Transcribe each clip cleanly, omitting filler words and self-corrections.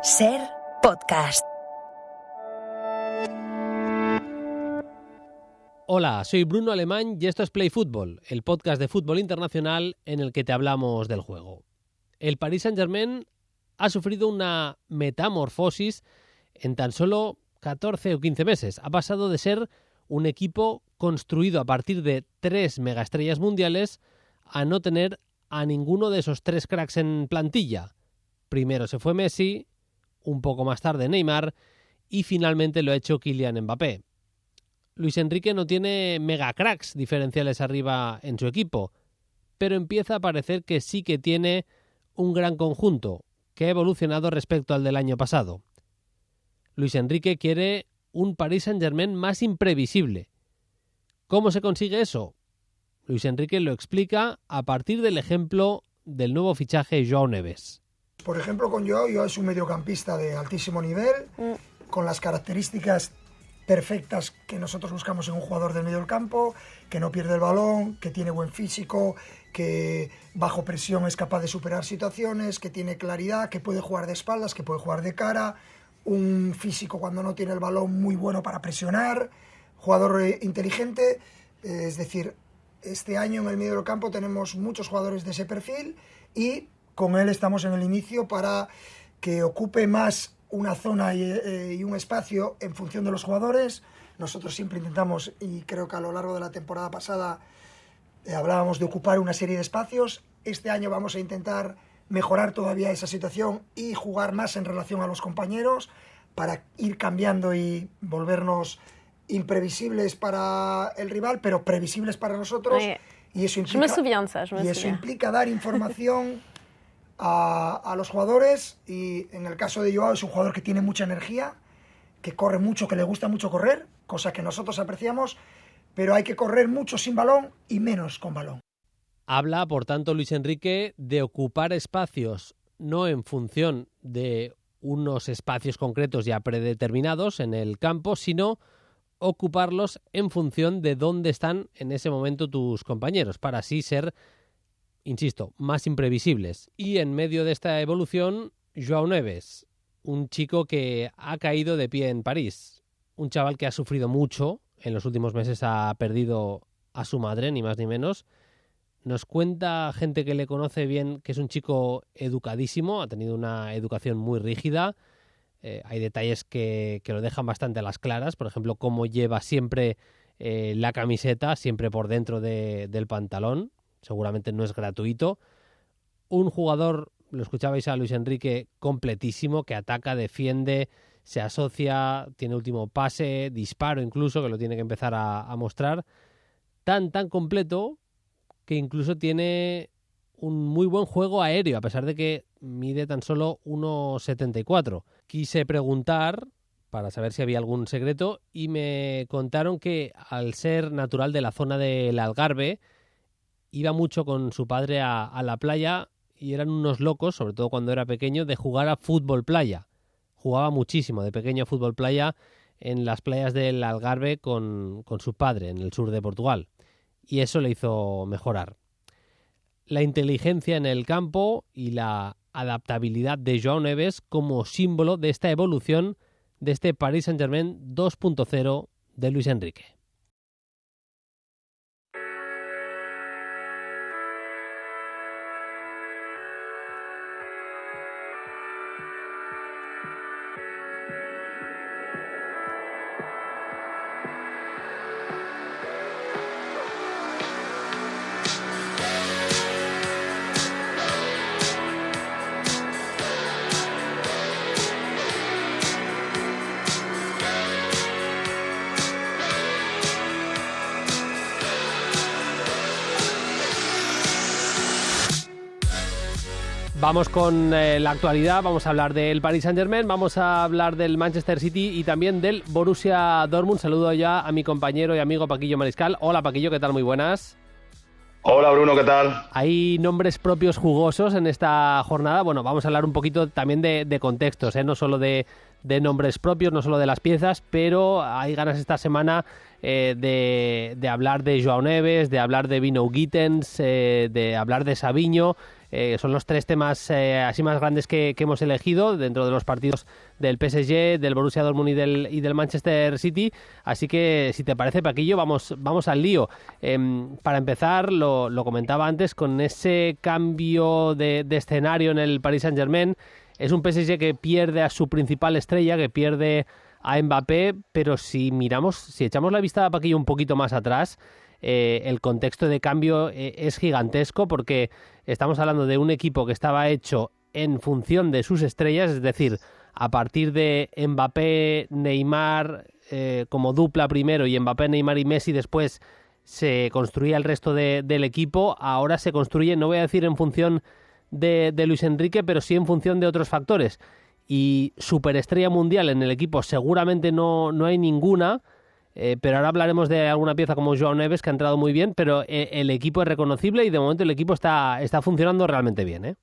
Ser Podcast. Hola, soy Bruno Alemán y esto es Play Fútbol, el podcast de fútbol internacional en el que te hablamos del juego. El Paris Saint-Germain ha sufrido una metamorfosis en tan solo 14 o 15 meses. Ha pasado de ser un equipo construido a partir de 3 megaestrellas mundiales a no tener a ninguno de esos 3 cracks en plantilla. Primero se fue Messi, un poco más tarde Neymar y finalmente lo ha hecho Kylian Mbappé. Luis Enrique no tiene mega cracks diferenciales arriba en su equipo, pero empieza a parecer que sí que tiene un gran conjunto que ha evolucionado respecto al del año pasado. Luis Enrique quiere un Paris Saint-Germain más imprevisible. ¿Cómo se consigue eso? Luis Enrique lo explica a partir del ejemplo del nuevo fichaje Joao Neves. Por ejemplo, con Joao es un mediocampista de altísimo nivel, con las características perfectas que nosotros buscamos en un jugador del medio del campo, que no pierde el balón, que tiene buen físico, que bajo presión es capaz de superar situaciones, que tiene claridad, que puede jugar de espaldas, que puede jugar de cara, un físico cuando no tiene el balón muy bueno para presionar, jugador inteligente, es decir, este año en el medio del campo tenemos muchos jugadores de ese perfil y con él estamos en el inicio para que ocupe más una zona y un espacio en función de los jugadores. Nosotros siempre intentamos, y creo que a lo largo de la temporada pasada hablábamos de ocupar una serie de espacios. Este año vamos a intentar mejorar todavía esa situación y jugar más en relación a los compañeros para ir cambiando y volvernos imprevisibles para el rival, pero previsibles para nosotros. Y eso implica dar información a los jugadores, y en el caso de Joao es un jugador que tiene mucha energía, que corre mucho, que le gusta mucho correr, cosa que nosotros apreciamos, pero hay que correr mucho sin balón y menos con balón. Habla, por tanto, Luis Enrique de ocupar espacios no en función de unos espacios concretos ya predeterminados en el campo, sino ocuparlos en función de dónde están en ese momento tus compañeros, para así ser, insisto, más imprevisibles. Y en medio de esta evolución, Joao Neves, un chico que ha caído de pie en París, un chaval que ha sufrido mucho, en los últimos meses ha perdido a su madre, ni más ni menos. Nos cuenta gente que le conoce bien que es un chico educadísimo, ha tenido una educación muy rígida. Hay detalles que lo dejan bastante a las claras, por ejemplo, cómo lleva siempre la camiseta, siempre por dentro del pantalón. Seguramente no es gratuito. Un jugador, lo escuchabais a Luis Enrique, completísimo, que ataca, defiende, se asocia, tiene último pase, disparo incluso, que lo tiene que empezar a mostrar. Tan completo que incluso tiene un muy buen juego aéreo, a pesar de que mide tan solo 1,74. Quise preguntar para saber si había algún secreto y me contaron que al ser natural de la zona del Algarve, iba mucho con su padre a la playa y eran unos locos, sobre todo cuando era pequeño, de jugar a fútbol playa. Jugaba muchísimo de pequeño a fútbol playa en las playas del Algarve con su padre, en el sur de Portugal. Y eso le hizo mejorar. La inteligencia en el campo y la adaptabilidad de Joao Neves como símbolo de esta evolución de este Paris Saint-Germain 2.0 de Luis Enrique. Vamos con la actualidad, vamos a hablar del Paris Saint-Germain, vamos a hablar del Manchester City y también del Borussia Dortmund. Saludo ya a mi compañero y amigo Paquillo Mariscal. Hola Paquillo, ¿qué tal? Muy buenas. Hola Bruno, ¿qué tal? Hay nombres propios jugosos en esta jornada. Bueno, vamos a hablar un poquito también de contextos, no solo de nombres propios, no solo de las piezas, pero hay ganas esta semana de hablar de Joao Neves, de hablar de Vino Gittens, de hablar de Savinho. Son los 3 temas así más grandes que hemos elegido dentro de los partidos del PSG, del Borussia Dortmund y del Manchester City. Así que, si te parece, Paquillo, vamos al lío. Para empezar, lo comentaba antes, con ese cambio de escenario en el Paris Saint-Germain, es un PSG que pierde a su principal estrella, que pierde a Mbappé, pero si echamos la vista, Paquillo, un poquito más atrás, el contexto de cambio es gigantesco, porque estamos hablando de un equipo que estaba hecho en función de sus estrellas, es decir, a partir de Mbappé, Neymar como dupla primero, y Mbappé, Neymar y Messi después, se construía el resto del equipo. Ahora se construye, no voy a decir en función de Luis Enrique, pero sí en función de otros factores. Y superestrella mundial en el equipo seguramente no hay ninguna, pero ahora hablaremos de alguna pieza como Joao Neves, que ha entrado muy bien, pero el equipo es reconocible y de momento el equipo está funcionando realmente bien, ¿eh?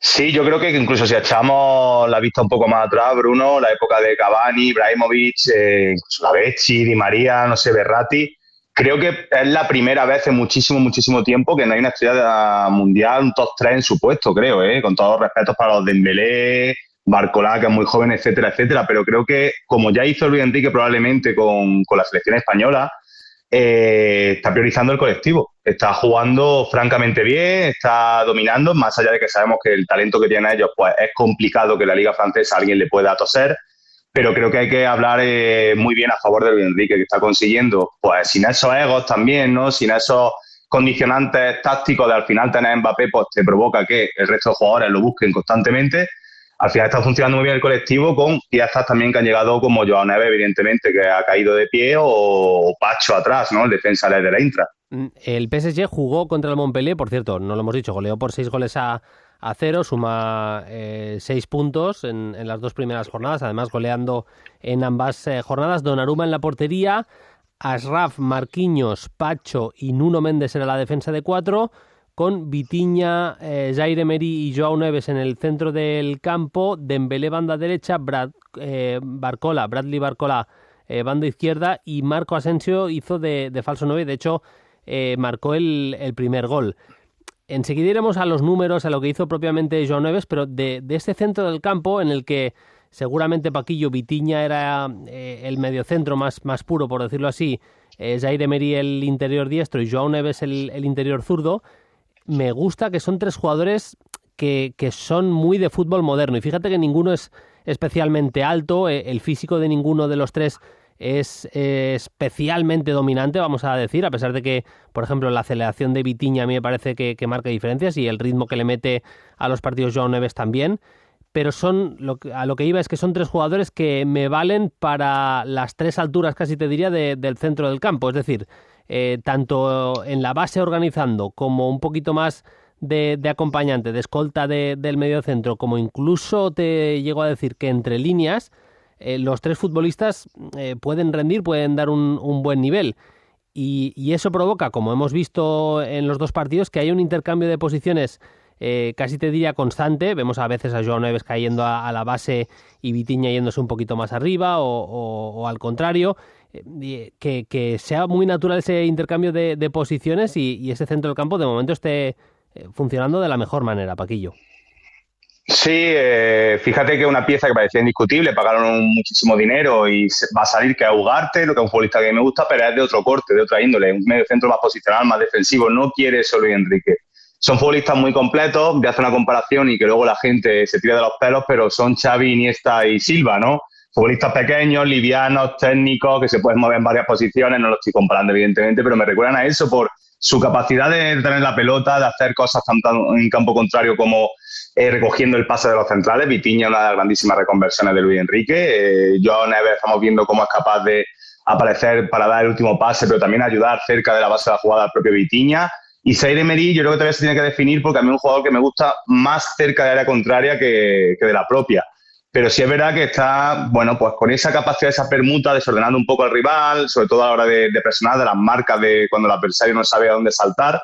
Sí, yo creo que incluso si echamos la vista un poco más atrás, Bruno, la época de Cavani, Ibrahimovic, incluso la Becci, Di María, no sé, Berratti, creo que es la primera vez en muchísimo tiempo que no hay una estrella mundial, un top 3 en su puesto, creo, con todos los respetos para los Dembélé, Barcola, que es muy joven, etcétera, pero creo que, como ya hizo Luis Enrique probablemente con la selección española, está priorizando el colectivo, está jugando francamente bien, está dominando, más allá de que sabemos que el talento que tienen ellos, pues es complicado que la Liga Francesa alguien le pueda toser, pero creo que hay que hablar muy bien a favor de Luis Enrique, que está consiguiendo, pues sin esos egos también, ¿no? Sin esos condicionantes tácticos de al final tener Mbappé, pues te provoca que el resto de jugadores lo busquen constantemente. Al final está funcionando muy bien el colectivo, con piezas también que han llegado como Joao Neves, evidentemente, que ha caído de pie, o Pacho atrás, ¿no? El defensa de la Eintracht. El PSG jugó contra el Montpellier, por cierto, no lo hemos dicho, goleó por 6-0, suma 6 puntos en las 2 primeras jornadas, además goleando en ambas jornadas. Donnarumma en la portería, Achraf, Marquinhos, Pacho y Nuno Méndez era la defensa de 4, con Vitinha, Zaire Emery y Joao Neves en el centro del campo, Dembélé banda derecha, Bradley Barcola banda izquierda, y Marco Asensio hizo de falso 9, de hecho marcó el primer gol. Enseguida iremos a los números, a lo que hizo propiamente Joao Neves, pero de este centro del campo, en el que seguramente, Paquillo, Vitinha era el mediocentro más puro, por decirlo así, Zaire Emery el interior diestro y Joao Neves el interior zurdo, me gusta que son 3 jugadores que son muy de fútbol moderno, y fíjate que ninguno es especialmente alto, el físico de ninguno de los 3 es especialmente dominante, vamos a decir, a pesar de que, por ejemplo, la aceleración de Vitinha a mí me parece que marca diferencias, y el ritmo que le mete a los partidos Joao Neves también, pero a lo que iba es que son 3 jugadores que me valen para las 3 alturas, casi te diría, del centro del campo, es decir, tanto en la base organizando, como un poquito más de acompañante, de escolta del mediocentro, como incluso te llego a decir que entre líneas, los 3 futbolistas pueden rendir, pueden dar un buen nivel, y eso provoca, como hemos visto en los 2 partidos, que hay un intercambio de posiciones casi te diría constante. Vemos a veces a Joao Neves cayendo a la base y Vitinha yéndose un poquito más arriba, o al contrario, que sea muy natural ese intercambio de posiciones, y ese centro del campo de momento esté funcionando de la mejor manera, Paquillo. Sí, fíjate que una pieza que parecía indiscutible, pagaron muchísimo dinero y va a salir, que es Ugarte, lo que es un futbolista que me gusta, pero es de otro corte, de otra índole, un medio centro más posicional, más defensivo, no quiere eso Luis Enrique. Son futbolistas muy completos, voy a hacer una comparación y que luego la gente se tire de los pelos, pero son Xavi, Iniesta y Silva, ¿no? Futbolistas pequeños, livianos, técnicos, que se pueden mover en varias posiciones, no lo estoy comparando evidentemente, pero me recuerdan a eso por su capacidad de tener la pelota, de hacer cosas tanto en campo contrario como recogiendo el pase de los centrales. Vitinha, una de las grandísimas reconversiones de Luis Enrique. Joao Neves, estamos viendo cómo es capaz de aparecer para dar el último pase, pero también ayudar cerca de la base de la jugada al propio Vitinha. Y Zaire Emery, yo creo que todavía se tiene que definir, porque a mí es un jugador que me gusta más cerca del área contraria que de la propia. Pero sí es verdad que está, bueno, pues con esa capacidad, esa permuta, desordenando un poco al rival, sobre todo a la hora de presionar, de las marcas de cuando el adversario no sabe a dónde saltar,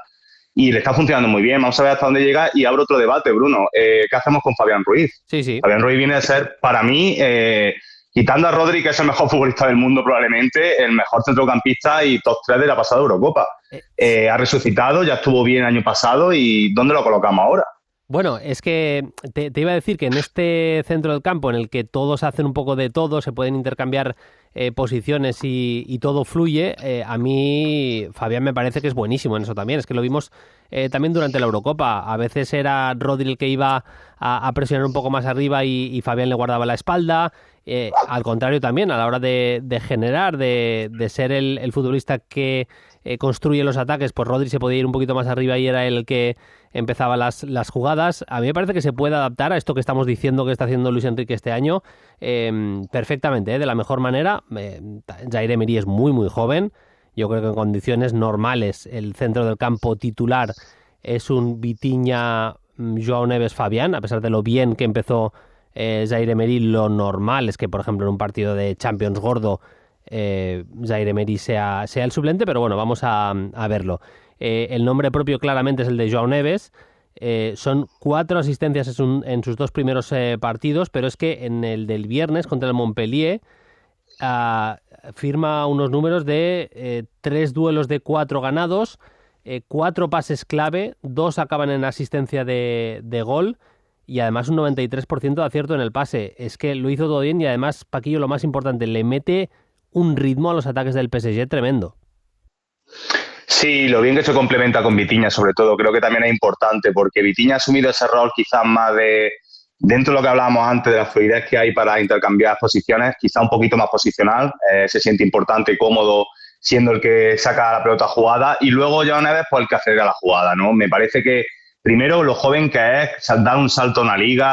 y le está funcionando muy bien. Vamos a ver hasta dónde llega, y abro otro debate, Bruno. ¿Qué hacemos con Fabián Ruiz? Sí. Fabián Ruiz viene a ser, para mí, quitando a Rodri, que es el mejor futbolista del mundo probablemente, el mejor centrocampista y top 3 de la pasada Eurocopa. Ha resucitado, ya estuvo bien el año pasado, y ¿dónde lo colocamos ahora? Bueno, es que te iba a decir que en este centro del campo en el que todos hacen un poco de todo, se pueden intercambiar posiciones y todo fluye, a mí Fabián me parece que es buenísimo en eso también. Es que lo vimos también durante la Eurocopa. A veces era Rodri el que iba a presionar un poco más arriba y Fabián le guardaba la espalda. Al contrario también, a la hora de generar, de ser el futbolista que construye los ataques, pues Rodri se podía ir un poquito más arriba y era el que empezaba las jugadas. A mí me parece que se puede adaptar a esto que estamos diciendo que está haciendo Luis Enrique este año perfectamente, de la mejor manera. Zaire Emery es muy muy joven. Yo creo que en condiciones normales el centro del campo titular es un Vitinha, Joao Neves, Fabián, a pesar de lo bien que empezó Zaire Emery. Lo normal es que, por ejemplo, en un partido de Champions gordo Zaire Emery sea el suplente, pero bueno, vamos a verlo. El nombre propio claramente es el de Joao Neves. Son 4 asistencias en sus 2 primeros partidos, pero es que en el del viernes contra el Montpellier firma unos números de 3 duelos de 4 ganados, 4 pases clave, 2 acaban en asistencia de gol y además un 93% de acierto en el pase. Es que lo hizo todo bien y además, Paquillo, lo más importante, le mete un ritmo a los ataques del PSG tremendo. Sí, lo bien que se complementa con Vitinha, sobre todo, creo que también es importante, porque Vitinha ha asumido ese rol quizás más dentro de lo que hablábamos antes, de la fluidez que hay para intercambiar posiciones, quizá un poquito más posicional, se siente importante y cómodo siendo el que saca la pelota jugada, y luego Joao Neves, pues el que acelera la jugada, ¿no? Me parece que primero lo joven que es, dar un salto a una liga,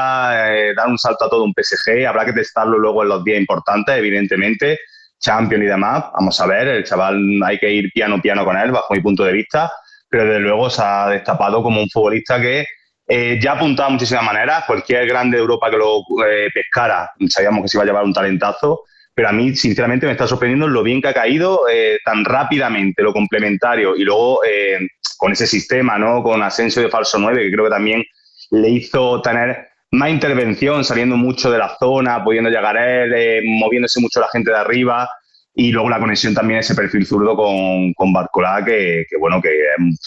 dar un salto a todo un PSG, habrá que testarlo luego en los días importantes, evidentemente, Champions y demás. Vamos a ver, el chaval hay que ir piano con él, bajo mi punto de vista, pero desde luego se ha destapado como un futbolista que ya apuntaba de muchísimas maneras. Cualquier grande de Europa que lo pescara, sabíamos que se iba a llevar un talentazo, pero a mí sinceramente me está sorprendiendo lo bien que ha caído tan rápidamente, lo complementario, y luego con ese sistema, ¿no? Con Asensio de falso 9, que creo que también le hizo tener más intervención, saliendo mucho de la zona, pudiendo llegar él, moviéndose mucho la gente de arriba, y luego la conexión también, ese perfil zurdo con Barcola, que bueno, que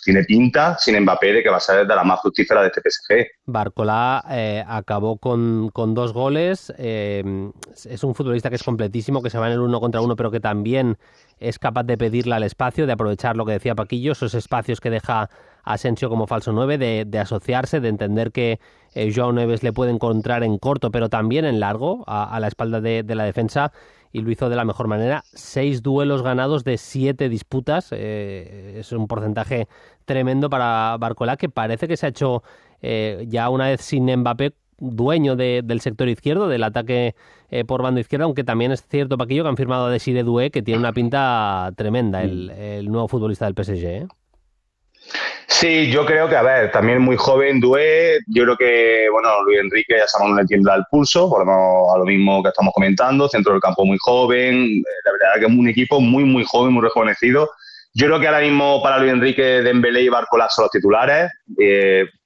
tiene pinta, sin Mbappé, de que va a ser de la más fructífera de este PSG. Barcola acabó con 2 goles, es un futbolista que es completísimo, que se va en el 1 contra 1, pero que también es capaz de pedirle al espacio, de aprovechar lo que decía Paquillo, esos espacios que deja Asensio como falso 9, de asociarse, de entender que Joao Neves le puede encontrar en corto, pero también en largo, a la espalda de la defensa, y lo hizo de la mejor manera. 6 duelos ganados de 7 disputas, es un porcentaje tremendo para Barcola, que parece que se ha hecho ya una vez sin Mbappé dueño del sector izquierdo, del ataque por banda izquierda, aunque también es cierto, Paquillo, que han firmado a Desiré Doué, que tiene una pinta tremenda, el nuevo futbolista del PSG, ¿eh? Sí, yo creo que, a ver, también muy joven Doué, yo creo que, bueno, Luis Enrique ya sabemos, no le tiembla el pulso, volvemos a lo mismo que estamos comentando, centro del campo muy joven, la verdad que es un equipo muy, muy joven, muy rejuvenecido. Yo creo que ahora mismo para Luis Enrique, Dembélé y Barcola son los titulares,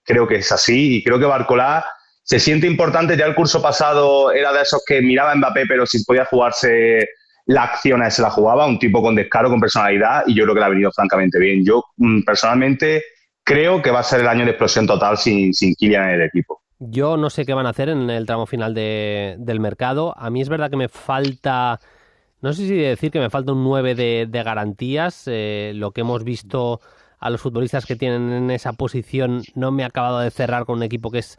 creo que es así, y creo que Barcola se siente importante. Ya el curso pasado era de esos que miraba a Mbappé, pero si podía jugarse las acciones se la jugaba, un tipo con descaro, con personalidad, y yo creo que le ha venido francamente bien. Yo personalmente creo que va a ser el año de explosión total sin Kylian en el equipo. Yo no sé qué van a hacer en el tramo final del mercado. A mí es verdad que me falta, no sé si decir que me falta un 9 de garantías. Lo que hemos visto a los futbolistas que tienen en esa posición no me ha acabado de cerrar con un equipo que es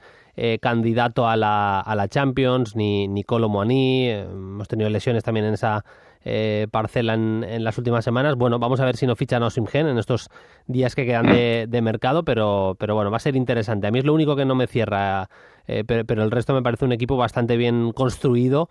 candidato a la Champions, ni Kolo Muani. Hemos tenido lesiones también en esa parcela en las últimas semanas. Bueno, vamos a ver si no fichan a Osimhen en estos días que quedan de mercado, pero bueno, va a ser interesante. A mí es lo único que no me cierra, pero el resto me parece un equipo bastante bien construido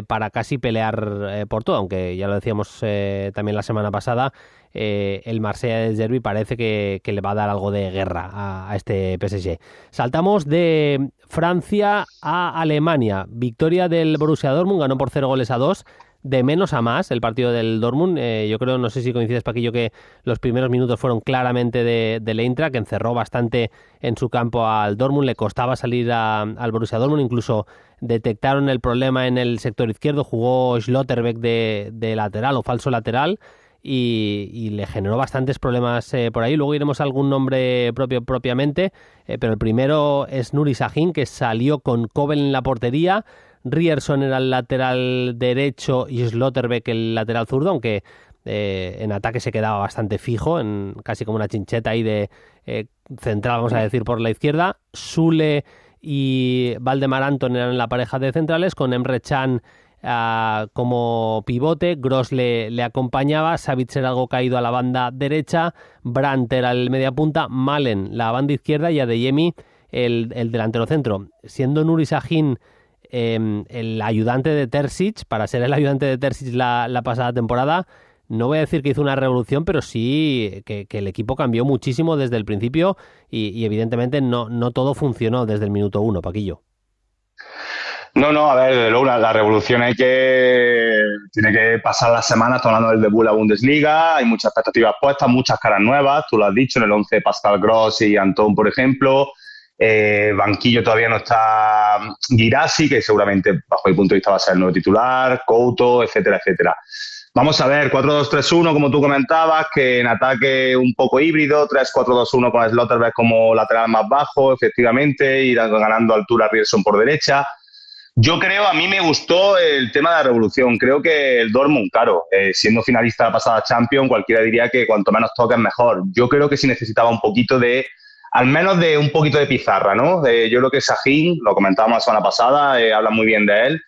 para casi pelear por todo, aunque ya lo decíamos también la semana pasada, el Marsella de Zerbi parece que le va a dar algo de guerra a este PSG. Saltamos de Francia a Alemania. Victoria del Borussia Dortmund, ganó por 0-2 de menos a más el partido del Dortmund. Yo creo, no sé si coincides, Paquillo, que los primeros minutos fueron claramente del Eintracht, que encerró bastante en su campo al Dortmund, le costaba salir al Borussia Dortmund, incluso detectaron el problema en el sector izquierdo, jugó Schlotterbeck de lateral o falso lateral, y le generó bastantes problemas por ahí. Luego iremos a algún nombre propiamente, pero el primero es Nuri Sahin, que salió con Kobel en la portería, Ryerson era el lateral derecho y Schlotterbeck el lateral zurdo, aunque en ataque se quedaba bastante fijo, casi como una chincheta ahí de central, vamos a decir, por la izquierda. Sule y Valdemar Anton eran la pareja de centrales, con Emre Can como pivote, Gross le acompañaba, Savitzer algo caído a la banda derecha, Brandt era el mediapunta, Malen la banda izquierda y Adeyemi el delantero centro. Siendo Nuri Sahin el ayudante de Terzic, para ser el ayudante de Terzic la pasada temporada, no voy a decir que hizo una revolución, pero sí que el equipo cambió muchísimo desde el principio y evidentemente no todo funcionó desde el minuto 1, Paquillo. No, a ver, desde luego la revolución tiene que pasar las semanas. Estamos hablando del debut de la Bundesliga, hay muchas expectativas puestas, muchas caras nuevas, tú lo has dicho, en el 11 Pascal Gross y Antón, por ejemplo. Banquillo todavía no está Guirassy, que seguramente bajo mi punto de vista va a ser el nuevo titular, Couto, etcétera, etcétera. Vamos a ver, 4-2-3-1, como tú comentabas, que en ataque un poco híbrido, 3-4-2-1 con Schlotterbeck como lateral más bajo, efectivamente, ir ganando altura Ryerson por derecha. Yo creo, a mí me gustó el tema de la revolución. Creo que el Dortmund, claro, siendo finalista de la pasada Champions, cualquiera diría que cuanto menos toques mejor. Yo creo que sí necesitaba un poquito al menos de un poquito de pizarra, ¿no? Yo creo que Sahin, lo comentábamos la semana pasada, habla muy bien de él,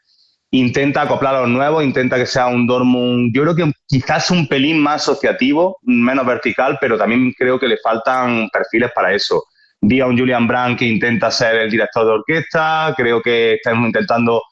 intenta acoplar a los nuevos, intenta que sea un Dortmund, yo creo que quizás un pelín más asociativo, menos vertical, pero también creo que le faltan perfiles para eso. Vi a un Julian Brandt que intenta ser el director de orquesta, creo que estamos intentando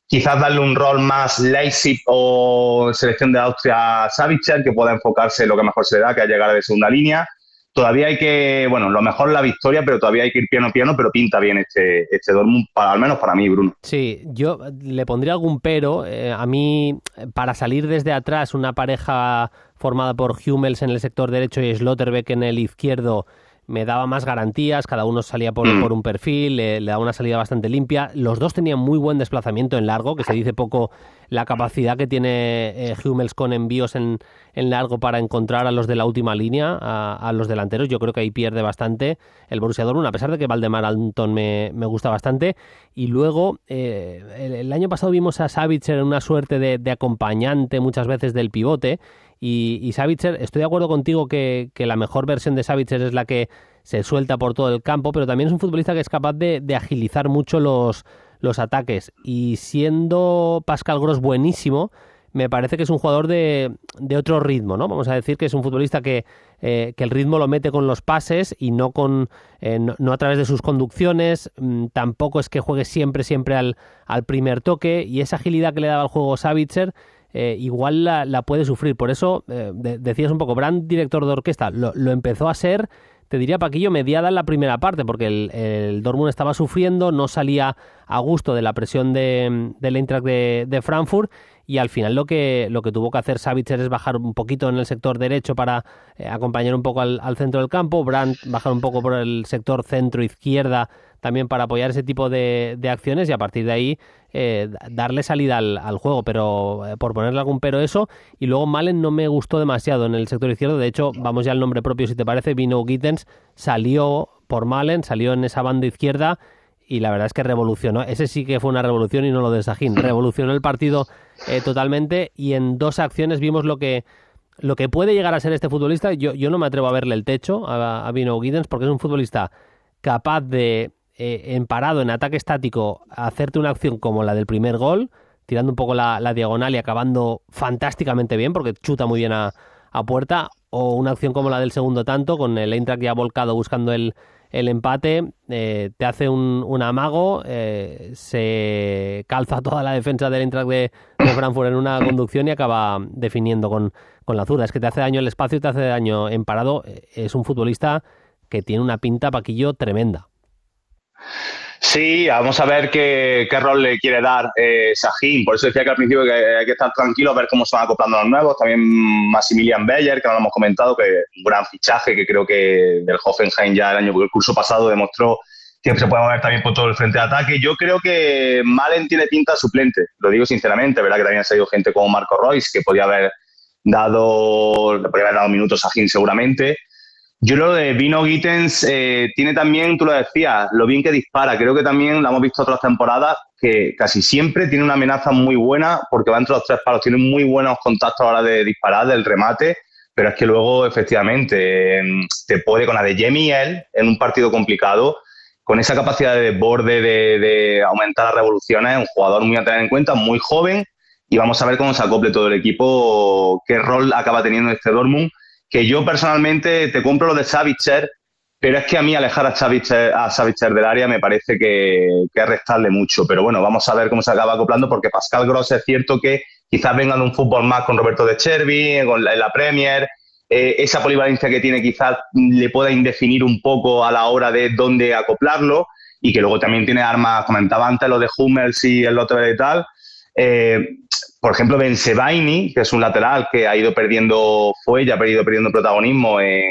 quizás darle un rol más Leipzig o selección de Austria a Savitzer, que pueda enfocarse en lo que mejor se le da, que es llegar de segunda línea. Todavía hay que, lo mejor la victoria, pero todavía hay que ir piano a piano, pero pinta bien este Dortmund, al menos para mí, Bruno. Sí, yo le pondría algún pero. A mí, para salir desde atrás, una pareja formada por Hummels en el sector derecho y Schlotterbeck en el izquierdo me daba más garantías, cada uno salía por un perfil, le daba una salida bastante limpia. Los dos tenían muy buen desplazamiento en largo, que se dice poco la capacidad que tiene Hummels con envíos en largo para encontrar a los de la última línea, a los delanteros. Yo creo que ahí pierde bastante el Borussia Dortmund, a pesar de que Valdemar Anton me gusta bastante. Y luego, el año pasado vimos a Savitzer en una suerte de acompañante muchas veces del pivote, y Savitzer, estoy de acuerdo contigo que la mejor versión de Savitzer es la que se suelta por todo el campo, pero también es un futbolista que es capaz de agilizar mucho los ataques, y siendo Pascal Gross buenísimo, me parece que es un jugador de otro ritmo, ¿no? Vamos a decir que es un futbolista que el ritmo lo mete con los pases y no a través de sus conducciones. Tampoco es que juegue siempre al primer toque, y esa agilidad que le daba al juego Savitzer igual la puede sufrir. Por eso decías un poco, Brandt, director de orquesta, lo empezó a ser, te diría, Paquillo, mediada en la primera parte, porque el Dortmund estaba sufriendo, no salía a gusto de la presión del Eintracht de Frankfurt, y al final lo que tuvo que hacer Savitzer es bajar un poquito en el sector derecho para acompañar un poco al centro del campo, Brandt bajar un poco por el sector centro-izquierda también para apoyar ese tipo de acciones, y a partir de ahí darle salida al juego, pero por ponerle algún pero eso. Y luego Malen no me gustó demasiado en el sector izquierdo. De hecho, vamos ya al nombre propio, si te parece. Vino Gittens, salió por Malen, salió en esa banda izquierda, y la verdad es que revolucionó. Ese sí que fue una revolución y no lo de Sahin. Revolucionó el partido totalmente, y en dos acciones vimos lo que puede llegar a ser este futbolista. Yo no me atrevo a verle el techo a Vino Gittens, porque es un futbolista capaz de en parado, en ataque estático, hacerte una acción como la del primer gol, tirando un poco la diagonal y acabando fantásticamente bien, porque chuta muy bien a puerta, o una acción como la del segundo tanto, con el Eintracht ya volcado buscando el empate, te hace un amago, se calza toda la defensa del Eintracht de Frankfurt en una conducción y acaba definiendo con la zurda. Es que te hace daño el espacio, te hace daño en parado. Es un futbolista que tiene una pinta, Paquillo, tremenda. Sí, vamos a ver qué rol le quiere dar Sahin. Por eso decía que al principio que hay que estar tranquilos, a ver cómo se van acoplando los nuevos. También Maximilian Beyer, que no lo hemos comentado, que es un gran fichaje, que creo que del Hoffenheim ya el curso pasado demostró que se puede mover también por todo el frente de ataque. Yo creo que Malen tiene pinta de suplente, lo digo sinceramente, ¿verdad? Que también ha salido gente como Marco Reus, que podría haber dado minutos a Sahin seguramente. Yo lo de Vino Gittens tiene también, tú lo decías, lo bien que dispara. Creo que también lo hemos visto otras temporadas, que casi siempre tiene una amenaza muy buena porque va entre los tres palos, tiene muy buenos contactos a la hora de disparar, del remate, pero es que luego, efectivamente, te puede, con la de Yemiel, en un partido complicado, con esa capacidad de desborde, de aumentar las revoluciones, un jugador muy a tener en cuenta, muy joven, y vamos a ver cómo se acople todo el equipo, qué rol acaba teniendo este Dortmund, que yo personalmente te compro lo de Savitzer, pero es que a mí alejar a Savitzer del área me parece que es restarle mucho. Pero bueno, vamos a ver cómo se acaba acoplando, porque Pascal Gross es cierto que quizás venga de un fútbol más con Roberto De Chervi, en la Premier, esa polivalencia que tiene quizás le pueda indefinir un poco a la hora de dónde acoplarlo, y que luego también tiene armas, comentaba antes lo de Hummels y el otro y tal. Por ejemplo, Ben Sebaini, que es un lateral que ha ido perdiendo protagonismo en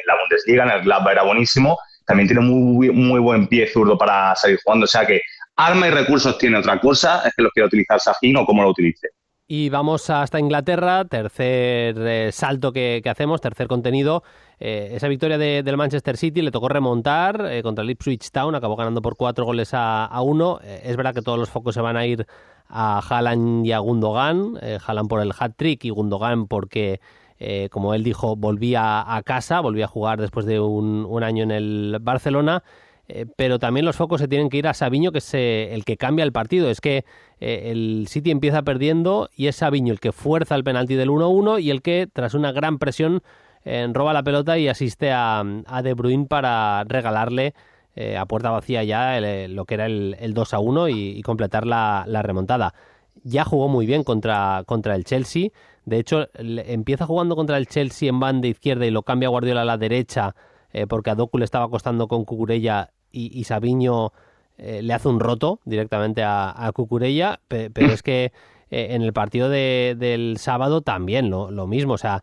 la Bundesliga, en el Gladbach era buenísimo, también tiene muy, muy buen pie zurdo para salir jugando, o sea que arma y recursos tiene. Otra cosa es que los quiera utilizar Sahin o cómo lo utilice. Y vamos hasta Inglaterra, tercer salto que hacemos, tercer contenido. Esa victoria del Manchester City le tocó remontar contra el Ipswich Town, acabó ganando por 4-1. Es verdad que todos los focos se van a ir a Haaland y a Gundogan, Haaland por el hat-trick y Gundogan porque, como él dijo, volvía a casa, volvía a jugar después de un año en el Barcelona. Pero también los focos se tienen que ir a Savinho, que es el que cambia el partido. Es que el City empieza perdiendo y es Savinho el que fuerza el penalti del 1-1 y el que, tras una gran presión, roba la pelota y asiste a De Bruyne para regalarle a puerta vacía ya lo que era el 2-1 y completar la remontada. Ya jugó muy bien contra el Chelsea. De hecho, empieza jugando contra el Chelsea en banda izquierda y lo cambia Guardiola a la derecha porque a Doku le estaba costando con Cucurella y Savinho le hace un roto directamente a Cucurella, pero es que en el partido del sábado también lo mismo, o sea,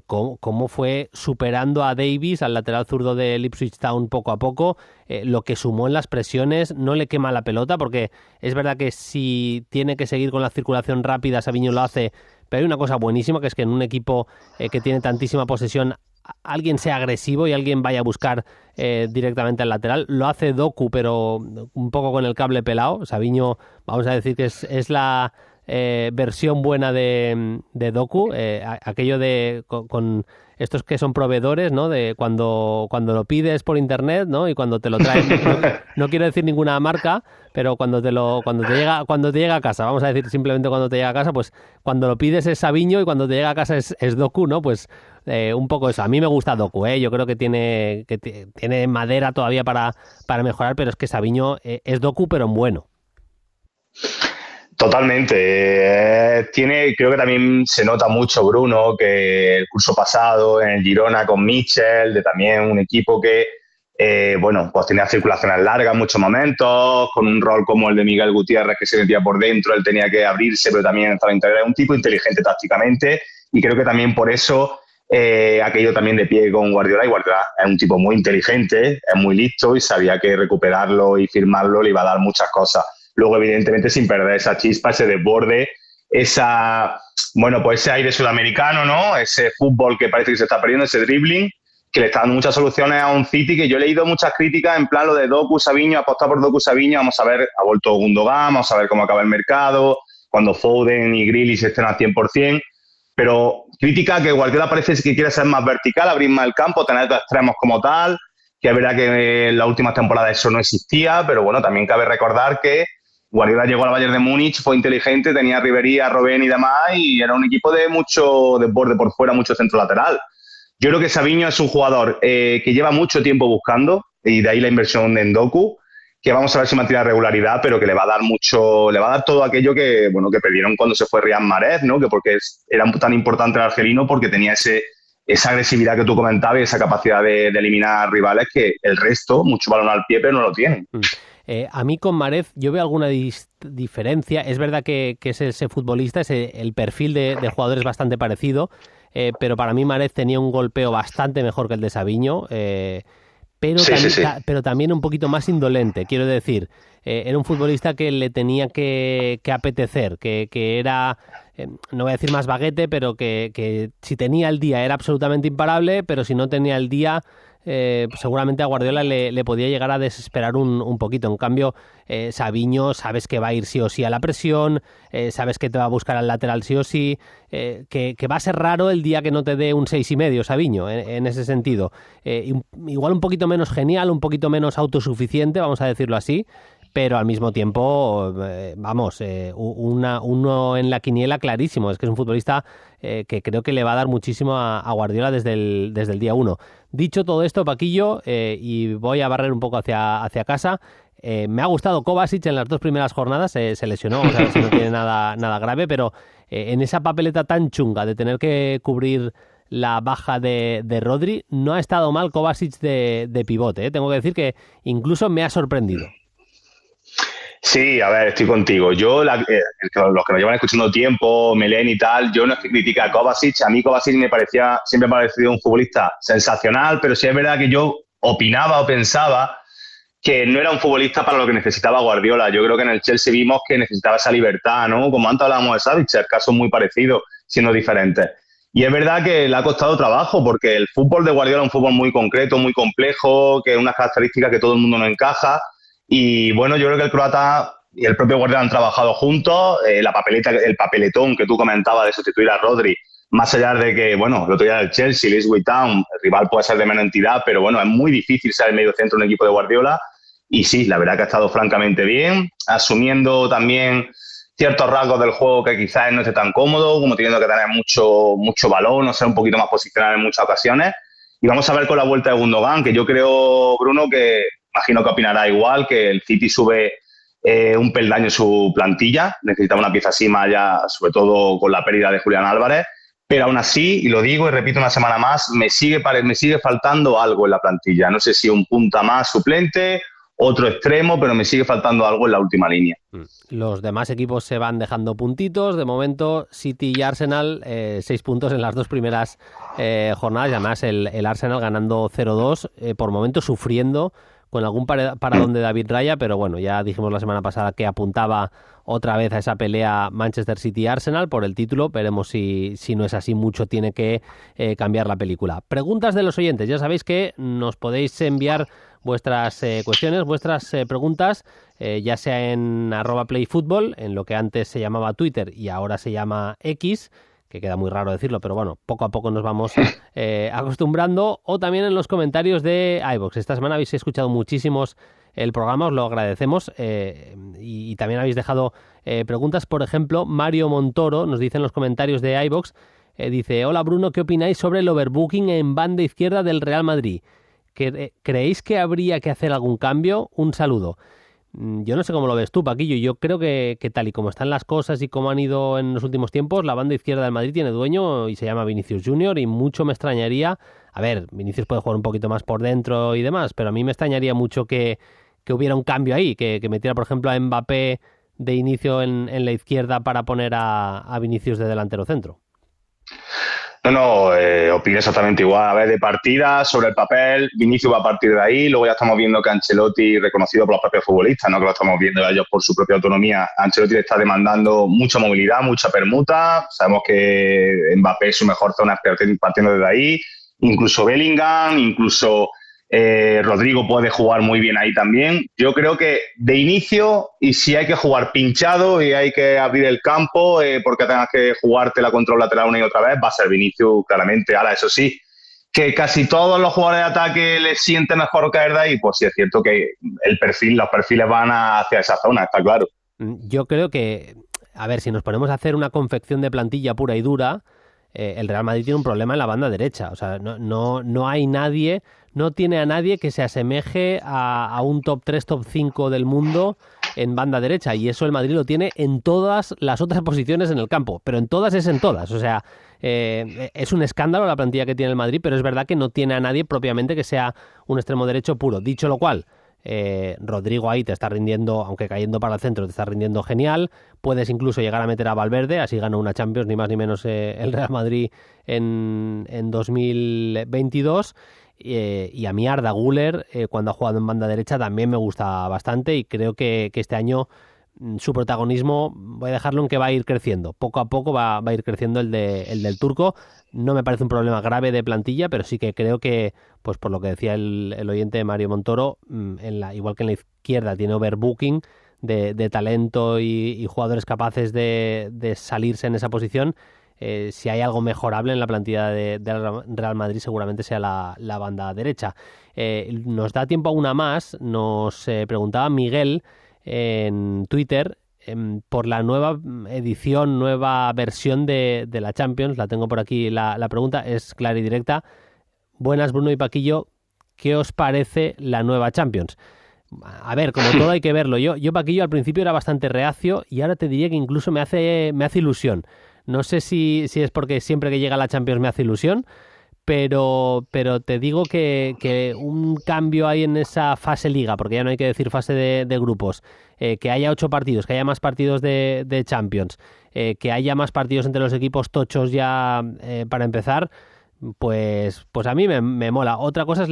cómo fue superando a Davies, al lateral zurdo del Ipswich Town poco a poco, lo que sumó en las presiones, no le quema la pelota, porque es verdad que si tiene que seguir con la circulación rápida, Savinho lo hace, pero hay una cosa buenísima, que es que en un equipo que tiene tantísima posesión, alguien sea agresivo y alguien vaya a buscar directamente al lateral. Lo hace Doku, pero un poco con el cable pelado. Savinho, vamos a decir que es la versión buena de Doku, aquello de con estos que son proveedores, ¿no? De cuando lo pides por internet, ¿no? Y cuando te lo traen, no quiero decir ninguna marca, pero cuando te llega a casa, vamos a decir simplemente cuando te llega a casa, pues cuando lo pides es Savinho y cuando te llega a casa es Doku, ¿no? Pues un poco eso. A mí me gusta Doku, yo creo que tiene madera todavía para mejorar, pero es que Savinho es Doku, pero en bueno. Totalmente. Creo que también se nota mucho, Bruno, que el curso pasado en el Girona con Mitchell, de también un equipo que, pues tenía circulaciones largas en muchos momentos, con un rol como el de Miguel Gutiérrez, que se metía por dentro, él tenía que abrirse, pero también estaba integrado. Un tipo inteligente tácticamente, y creo que también por eso ha caído también de pie con Guardiola, y Guardiola es un tipo muy inteligente, es muy listo, y sabía que recuperarlo y firmarlo le iba a dar muchas cosas. Luego, evidentemente, sin perder esa chispa, ese desborde, ese aire sudamericano, ¿no? Ese fútbol que parece que se está perdiendo, ese dribbling, que le está dando muchas soluciones a un City, que yo he leído muchas críticas en plan lo de Doku, Savinho, apostar por Doku, Savinho, vamos a ver, ha vuelto Gundogan, vamos a ver cómo acaba el mercado, cuando Foden y Grealish estén al 100%, pero crítica que Guardiola parece que quiere ser más vertical, abrir más el campo, tener dos extremos como tal, que es verdad que en las últimas temporadas eso no existía, pero bueno, también cabe recordar que Guardiola llegó al Bayern de Múnich, fue inteligente, tenía a Ribéry, a Robben y demás, y era un equipo de mucho desborde por fuera, mucho centro lateral. Yo creo que Savinho es un jugador que lleva mucho tiempo buscando, y de ahí la inversión en Doku, que vamos a ver si mantiene la regularidad, pero que le va a dar todo aquello que perdieron cuando se fue Riyad Mahrez, ¿no? Que porque era tan importante el argelino, porque tenía esa agresividad que tú comentabas y esa capacidad de eliminar rivales que el resto, mucho balón al pie, pero no lo tienen. A mí con Mahrez yo veo alguna diferencia. Es verdad que es ese futbolista, el perfil de jugador es bastante parecido, pero para mí Mahrez tenía un golpeo bastante mejor que el de Savinho, pero también un poquito más indolente. Quiero decir, era un futbolista que le tenía que apetecer, que era, no voy a decir más baguete, pero que si tenía el día era absolutamente imparable, pero si no tenía el día, seguramente a Guardiola le podía llegar a desesperar un poquito. En cambio, Savinho sabes que va a ir sí o sí a la presión, sabes que te va a buscar al lateral sí o sí, que va a ser raro el día que no te dé un 6,5 Savinho, en ese sentido. Igual un poquito menos genial, un poquito menos autosuficiente, vamos a decirlo así, pero al mismo tiempo, uno en la quiniela clarísimo. Es que es un futbolista que creo que le va a dar muchísimo a Guardiola desde el día 1. Dicho todo esto, Paquillo, y voy a barrer un poco hacia casa, me ha gustado Kovacic en las 2 primeras jornadas, se lesionó, o sea, si no tiene nada grave, pero en esa papeleta tan chunga de tener que cubrir la baja de Rodri, no ha estado mal Kovacic de pivote, ¿eh? Tengo que decir que incluso me ha sorprendido. Sí, a ver, estoy contigo. Yo, los que nos llevan escuchando tiempo, Melén y tal, yo no es que critique a Kovacic. A mí Kovacic siempre me ha parecido un futbolista sensacional, pero sí es verdad que yo opinaba o pensaba que no era un futbolista para lo que necesitaba Guardiola. Yo creo que en el Chelsea vimos que necesitaba esa libertad, ¿no? Como antes hablábamos de Savitzer, casos muy parecidos, siendo diferentes. Y es verdad que le ha costado trabajo, porque el fútbol de Guardiola es un fútbol muy concreto, muy complejo, que es una característica que todo el mundo no encaja. Y bueno, yo creo que el croata y el propio Guardiola han trabajado juntos. El papeletón que tú comentabas de sustituir a Rodri, más allá de que, bueno, el otro día del Chelsea, Ipswich Town, el rival puede ser de menor entidad, pero bueno, es muy difícil ser el medio centro de un equipo de Guardiola. Y sí, la verdad que ha estado francamente bien, asumiendo también ciertos rasgos del juego que quizás no esté tan cómodo, como teniendo que tener mucho balón, o ser un poquito más posicional en muchas ocasiones. Y vamos a ver con la vuelta de Gundogan, que yo creo, Bruno, que imagino que opinará igual, que el City sube un peldaño en su plantilla. Necesitaba una pieza así más allá, sobre todo con la pérdida de Julián Álvarez. Pero aún así, y lo digo y repito una semana más, me sigue faltando algo en la plantilla. No sé si un punta más suplente, otro extremo, pero me sigue faltando algo en la última línea. Los demás equipos se van dejando puntitos. De momento, City y Arsenal, 6 puntos en las 2 primeras jornadas. Y además, el Arsenal ganando 0-2, por momento sufriendo con algún paradón de David Raya, pero bueno, ya dijimos la semana pasada que apuntaba otra vez a esa pelea Manchester City-Arsenal por el título. Veremos si no es así, mucho tiene que cambiar la película. Preguntas de los oyentes. Ya sabéis que nos podéis enviar vuestras cuestiones, vuestras preguntas, ya sea en @playfutbol, en lo que antes se llamaba Twitter y ahora se llama X, que queda muy raro decirlo, pero bueno, poco a poco nos vamos acostumbrando, o también en los comentarios de iVoox. Esta semana habéis escuchado muchísimos el programa, os lo agradecemos, y también habéis dejado preguntas. Por ejemplo, Mario Montoro nos dice en los comentarios de iVoox, dice: hola Bruno, ¿qué opináis sobre el overbooking en banda izquierda del Real Madrid? ¿Creéis que habría que hacer algún cambio? Un saludo. Yo no sé cómo lo ves tú, Paquillo. Yo creo que tal y como están las cosas y como han ido en los últimos tiempos, la banda izquierda del Madrid tiene dueño y se llama Vinicius Junior, y mucho me extrañaría. A ver, Vinicius puede jugar un poquito más por dentro y demás, pero a mí me extrañaría mucho que hubiera un cambio ahí, que metiera, por ejemplo, a Mbappé de inicio en la izquierda para poner a Vinicius de delantero centro. No, opino exactamente igual. A ver, de partida, sobre el papel, Vinicius va a partir de ahí. Luego ya estamos viendo que Ancelotti, reconocido por los propios futbolistas, no que lo estamos viendo ellos por su propia autonomía, Ancelotti le está demandando mucha movilidad, mucha permuta. Sabemos que Mbappé es su mejor zona partiendo desde ahí. Incluso Bellingham, incluso Rodrigo puede jugar muy bien ahí también. Yo creo que de inicio, y si hay que jugar pinchado y hay que abrir el campo porque tengas que jugarte la control lateral una y otra vez, va a ser Vinicius claramente. Ahora, eso sí, que casi todos los jugadores de ataque les siente mejor caer de ahí, pues sí es cierto que los perfiles van hacia esa zona, está claro. Yo creo que, a ver, si nos ponemos a hacer una confección de plantilla pura y dura, el Real Madrid tiene un problema en la banda derecha. O sea, no hay nadie, no tiene a nadie que se asemeje a un top 3, top 5 del mundo en banda derecha, y eso el Madrid lo tiene en todas las otras posiciones en el campo, pero en todas es en todas. O sea, es un escándalo la plantilla que tiene el Madrid, pero es verdad que no tiene a nadie propiamente que sea un extremo derecho puro. Dicho lo cual, Rodrigo ahí te está rindiendo, aunque cayendo para el centro, te está rindiendo genial. Puedes incluso llegar a meter a Valverde, así gana una Champions, ni más ni menos el Real Madrid en 2022. Y a mí Arda Güler, cuando ha jugado en banda derecha, también me gusta bastante, y creo que este año su protagonismo voy a dejarlo en que va a ir creciendo. Poco a poco va a ir creciendo el del turco. No me parece un problema grave de plantilla, pero sí que creo que, pues por lo que decía el oyente Mario Montoro, igual que en la izquierda tiene overbooking de talento y jugadores capaces de salirse en esa posición. Si hay algo mejorable en la plantilla de Real Madrid, seguramente sea la banda derecha. Nos da tiempo a una más. Nos preguntaba Miguel en Twitter por la nueva edición, nueva versión de la Champions. La tengo por aquí. La pregunta es clara y directa. Buenas, Bruno y Paquillo. ¿Qué os parece la nueva Champions? A ver, como todo hay que verlo. Yo Paquillo, al principio era bastante reacio, y ahora te diría que incluso me hace ilusión. No sé si es porque siempre que llega la Champions me hace ilusión, pero te digo que un cambio hay en esa fase liga, porque ya no hay que decir fase de grupos, que haya 8 partidos, que haya más partidos de Champions, que haya más partidos entre los equipos tochos ya para empezar, pues a mí me mola. Otra cosa es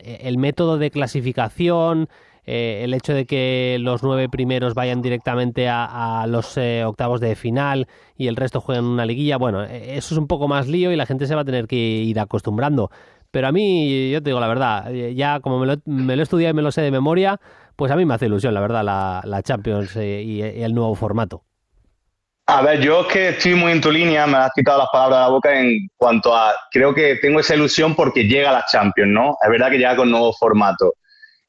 el método de clasificación, el hecho de que los 9 primeros vayan directamente a los octavos de final y el resto jueguen una liguilla. Bueno, eso es un poco más lío y la gente se va a tener que ir acostumbrando. Pero a mí, yo te digo la verdad, ya como me lo he estudiado y me lo sé de memoria, pues a mí me hace ilusión, la verdad, la Champions y el nuevo formato. A ver, yo es que estoy muy en tu línea, me has quitado las palabras de la boca en cuanto a, creo que tengo esa ilusión porque llega la Champions, ¿no? Es verdad que llega con nuevo formato.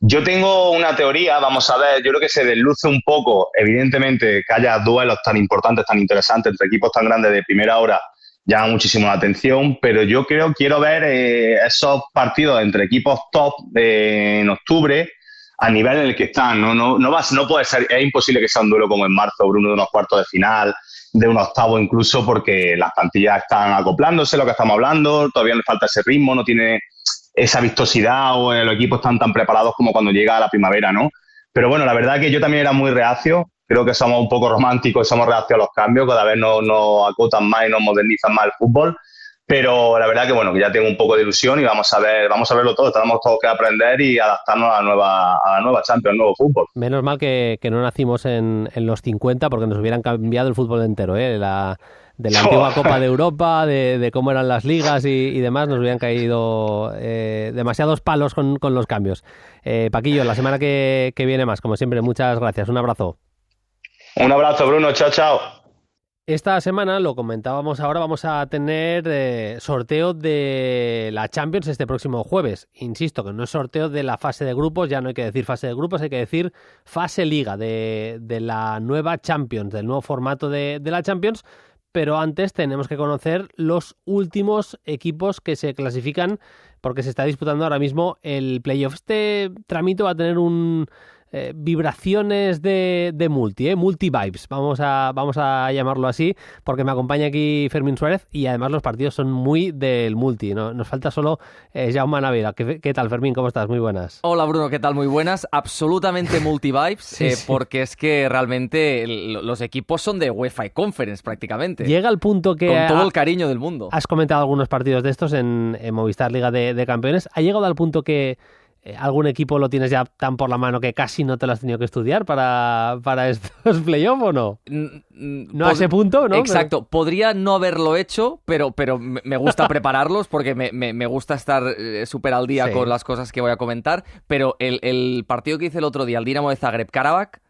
Yo tengo una teoría, vamos a ver, yo creo que se desluce un poco, evidentemente, que haya duelos tan importantes, tan interesantes entre equipos tan grandes de primera hora, llama muchísimo la atención, pero yo quiero ver esos partidos entre equipos top en octubre a nivel en el que están, no puede ser, es imposible que sea un duelo como en marzo, Bruno, de unos cuartos de final, de un octavo incluso, porque las plantillas están acoplándose, lo que estamos hablando, todavía le falta ese ritmo, no tiene esa vistosidad o los equipos están tan preparados como cuando llega la primavera, ¿no? Pero bueno, la verdad que yo también era muy reacio, creo que somos un poco románticos, somos reacios a los cambios, cada vez nos acotan más y nos modernizan más el fútbol, pero la verdad que bueno, que ya tengo un poco de ilusión y vamos a verlo todo, tenemos todos que aprender y adaptarnos a la nueva Champions, al nuevo fútbol. Menos mal que no nacimos en los 50 porque nos hubieran cambiado el fútbol entero, de la antigua Copa de Europa, de cómo eran las ligas y demás, nos hubieran caído demasiados palos con los cambios. Paquillo, la semana que viene más, como siempre, muchas gracias, un abrazo. Un abrazo, Bruno, chao, chao. Esta semana, lo comentábamos ahora, vamos a tener sorteo de la Champions este próximo jueves. Insisto que no es sorteo de la fase de grupos, ya no hay que decir fase de grupos, hay que decir fase liga de la nueva Champions, del nuevo formato de la Champions. Pero antes tenemos que conocer los últimos equipos que se clasifican porque se está disputando ahora mismo el playoff. Este tramito va a tener vibraciones de multi-vibes, vamos a llamarlo así, porque me acompaña aquí Fermín Suárez y además los partidos son muy del multi, ¿no? Nos falta solo Jaume Navera. ¿Qué tal, Fermín? ¿Cómo estás? Muy buenas. Hola, Bruno, ¿qué tal? Muy buenas. Absolutamente multi-vibes, sí. Porque es que realmente los equipos son de UEFA y Conference prácticamente. Llega al punto que... Con todo el cariño del mundo. Has comentado algunos partidos de estos en Movistar Liga de Campeones. ¿Ha llegado al punto que algún equipo lo tienes ya tan por la mano que casi no te lo has tenido que estudiar para estos playoffs o no? No a ese punto, ¿no? Exacto. Podría no haberlo hecho, pero me gusta prepararlos porque me gusta estar súper al día con las cosas que voy a comentar. Pero el partido que hice el otro día, el Dinamo de Zagreb-Karabakh,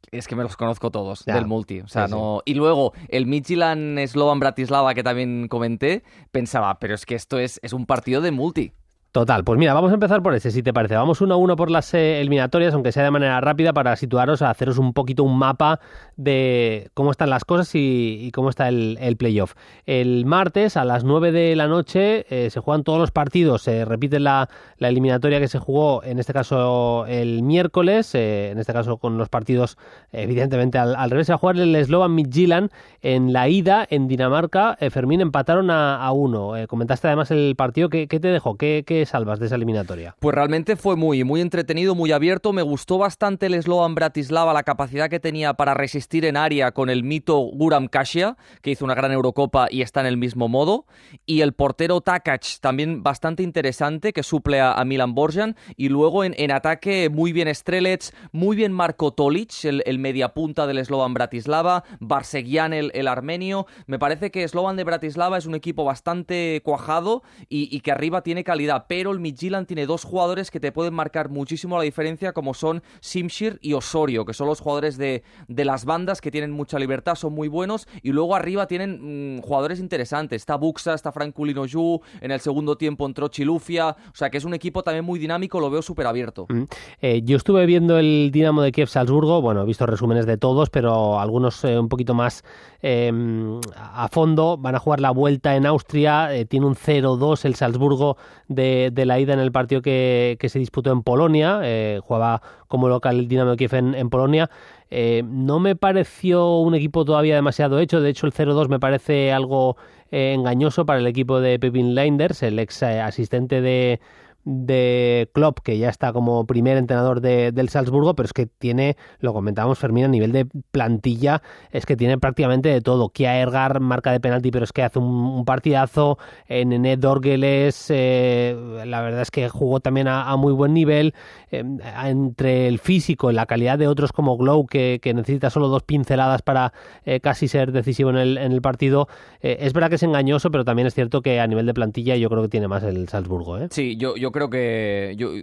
es que me los conozco todos, del multi. O sea, no. Y luego el Midtjylland-Slovan-Bratislava, que también comenté, pensaba, pero es que esto es un partido de multi. Total, pues mira, vamos a empezar por ese, si te parece. Vamos 1-1 por las eliminatorias, aunque sea de manera rápida, para situaros, a haceros un poquito un mapa de cómo están las cosas y cómo está el playoff. El martes a las 9 de la noche se juegan todos los partidos, se repite la eliminatoria que se jugó, en este caso el miércoles, en este caso con los partidos evidentemente al revés. Se va a jugar el Slovan Midtjylland en la ida en Dinamarca. Fermín, empataron a 1. Comentaste además el partido, ¿qué te dejó? ¿Qué ¿qué salvas de esa eliminatoria? Pues realmente fue muy entretenido, muy abierto. Me gustó bastante el Slovan Bratislava, la capacidad que tenía para resistir en área con el mito Guram Kasia, que hizo una gran Eurocopa y está en el mismo modo. Y el portero Takac, también bastante interesante, que suple a Milan Borjan. Y luego en ataque, muy bien Strelec, muy bien Marko Tolic, el mediapunta del Slovan Bratislava, Barsegian, el armenio. Me parece que Slovan de Bratislava es un equipo bastante cuajado y que arriba tiene calidad, pero el Midtjylland tiene dos jugadores que te pueden marcar muchísimo la diferencia, como son Simshir y Osorio, que son los jugadores de las bandas que tienen mucha libertad, son muy buenos, y luego arriba tienen jugadores interesantes. Está Buxa, está Franculino Yu, en el segundo tiempo entró Chilufia, o sea que es un equipo también muy dinámico, lo veo súper abierto. Yo estuve viendo el Dinamo de Kiev-Salzburgo, bueno, he visto resúmenes de todos, pero algunos un poquito más a fondo. Van a jugar la vuelta en Austria, tiene un 0-2 el Salzburgo de la ida en el partido que se disputó en Polonia, jugaba como local el Dinamo de Kiev en Polonia. No me pareció un equipo todavía demasiado hecho, de hecho el 0-2 me parece algo engañoso para el equipo de Pepin Leinders, el ex asistente de Klopp, que ya está como primer entrenador del Salzburgo, pero es que tiene, lo comentábamos Fermín, a nivel de plantilla, es que tiene prácticamente de todo. Kia Ergar marca de penalti, pero es que hace un partidazo. Nene Dorgeles, la verdad es que jugó también a muy buen nivel. Entre el físico y la calidad de otros como Glow, que necesita solo 2 pinceladas para casi ser decisivo en el partido, es verdad que es engañoso, pero también es cierto que a nivel de plantilla yo creo que tiene más el Salzburgo. Sí, yo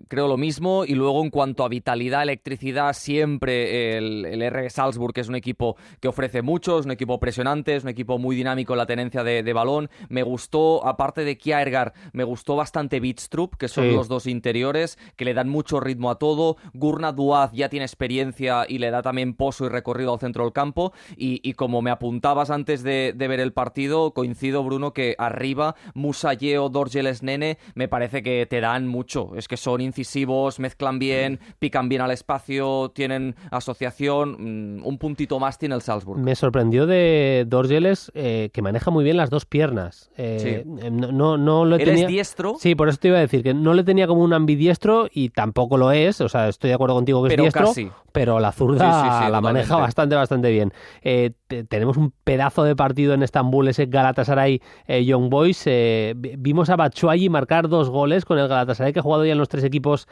creo lo mismo. Y luego en cuanto a vitalidad, electricidad, siempre el RB Salzburg, que es un equipo que ofrece mucho, es un equipo presionante, es un equipo muy dinámico en la tenencia de balón. Me gustó, aparte de Kjaergaard, me gustó bastante Bidstrup, que son los dos interiores, que le dan mucho ritmo a todo. Gurna Duaz ya tiene experiencia y le da también pozo y recorrido al centro del campo. Y como me apuntabas antes de ver el partido, coincido, Bruno, que arriba Musa Yeo, Dorgeles, Nene, me parece que te dan mucho. Es que son incisivos, mezclan bien, pican bien al espacio, tienen asociación. Un puntito más tiene el Salzburg. Me sorprendió de Dorgeles que maneja muy bien las dos piernas. Sí. No lo ¿Él tenía... es diestro? Sí, por eso te iba a decir que no le tenía como un ambidiestro y tampoco lo es. O sea, estoy de acuerdo contigo que es diestro, casi. Pero la zurda la maneja bastante bien. Tenemos un pedazo de partido en Estambul, ese Galatasaray Young Boys. Vimos a Batshuayi marcar 2 goles con el Galatasaray, que ha jugado ya en los tres equipos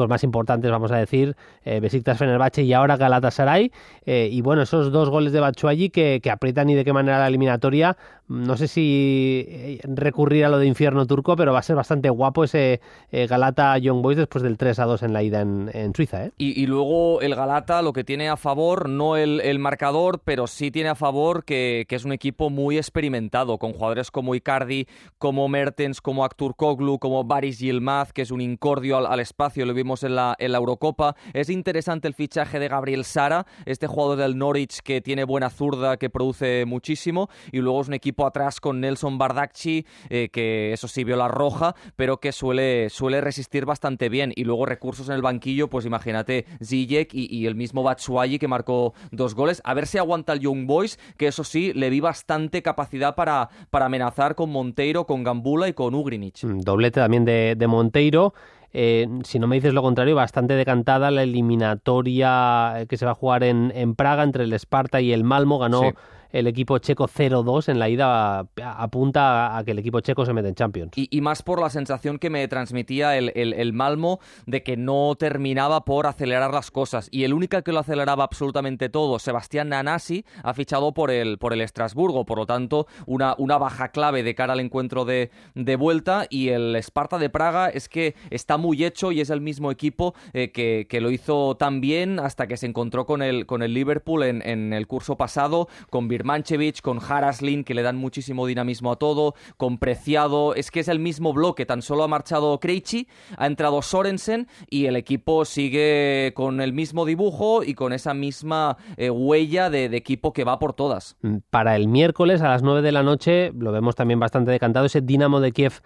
más importantes, vamos a decir, Besiktas, Fenerbahce y ahora Galatasaray. Y bueno, esos 2 goles de Batshuayi que aprietan y de qué manera la eliminatoria. No sé si recurrir a lo de infierno turco, pero va a ser bastante guapo ese Galata Young Boys después del 3-2 en la ida en Suiza. Y luego el Galata lo que tiene a favor, no el marcador, pero sí tiene a favor que es un equipo muy experimentado, con jugadores como Icardi, como Mertens, como Aktürkoğlu, como Baris Yilmaz, que es un incordio al espacio, lo vimos en la Eurocopa. Es interesante el fichaje de Gabriel Sara, este jugador del Norwich que tiene buena zurda, que produce muchísimo, y luego es un equipo atrás con Nelson Bardakci, que eso sí vio la roja, pero que suele resistir bastante bien. Y luego recursos en el banquillo, pues imagínate, Ziyech y el mismo Batshuayi, que marcó 2 goles. A ver si aguanta el Young Boys, que eso sí, le vi bastante capacidad para amenazar con Monteiro, con Gambula y con Ugrinic. Doblete también de Monteiro. Si no me dices lo contrario, bastante decantada la eliminatoria que se va a jugar en Praga entre el Sparta y el Malmo. Ganó el equipo checo 0-2 en la ida, apunta a que el equipo checo se mete en Champions. Y más por la sensación que me transmitía el Malmo de que no terminaba por acelerar las cosas. Y el único que lo aceleraba absolutamente todo, Sebastián Nanasi, ha fichado por el Estrasburgo. Por lo tanto, una baja clave de cara al encuentro de vuelta. Y el Sparta de Praga es que está muy hecho y es el mismo equipo que lo hizo tan bien hasta que se encontró con el Liverpool en el curso pasado, con Birmancevic, con Haraslin, que le dan muchísimo dinamismo a todo, con Preciado. Es que es el mismo bloque, tan solo ha marchado Krejci, ha entrado Sorensen y el equipo sigue con el mismo dibujo y con esa misma huella de equipo que va por todas. Para el miércoles a las 9 de la noche lo vemos también bastante decantado, ese Dinamo de Kiev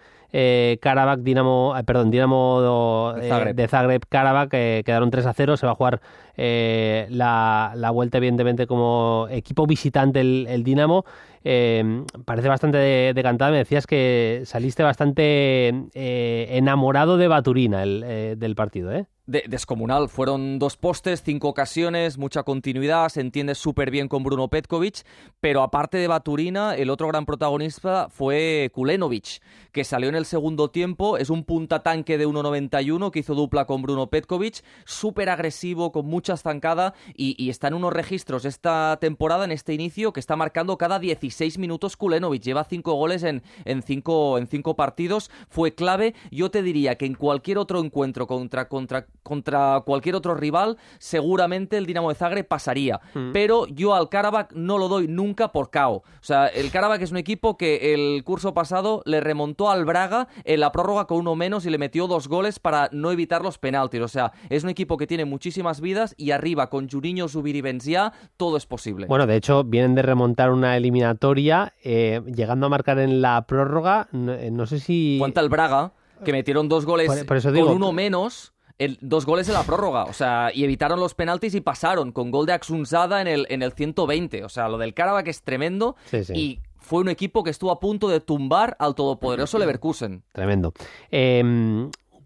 Karabakh, Dinamo de Zagreb Karabakh, quedaron 3-0. Se va a jugar la vuelta evidentemente como equipo visitante el Dinamo. parece bastante decantada. Me decías que saliste bastante enamorado de Baturina del partido, ¿eh? Descomunal. Fueron 2 postes, 5 ocasiones, mucha continuidad, se entiende súper bien con Bruno Petkovic, pero aparte de Baturina, el otro gran protagonista fue Kulenovic, que salió en el segundo tiempo, es un puntatanque de 1,91 que hizo dupla con Bruno Petkovic, súper agresivo, con mucha zancada, y está en unos registros esta temporada, en este inicio, que está marcando cada 16 minutos Kulenovic. Lleva 5 goles en 5 partidos, fue clave. Yo te diría que en cualquier otro encuentro contra cualquier otro rival, seguramente el Dinamo de Zagreb pasaría. Pero yo al Karabakh no lo doy nunca por KO. O sea, el Karabakh es un equipo que el curso pasado le remontó al Braga en la prórroga con 1 menos y le metió 2 goles para no evitar los penaltis. O sea, es un equipo que tiene muchísimas vidas y arriba con Juninho, Zubir y Benzia todo es posible. Bueno, de hecho, vienen de remontar una eliminatoria, llegando a marcar en la prórroga, no sé si... Cuenta el Braga, que metieron 2 goles por eso digo, con 1 menos... 2 goles en la prórroga, o sea, y evitaron los penaltis y pasaron con gol de Axunzada en el 120. O sea, lo del Karabakh es tremendo. Sí. Y fue un equipo que estuvo a punto de tumbar al todopoderoso Leverkusen. Tremendo.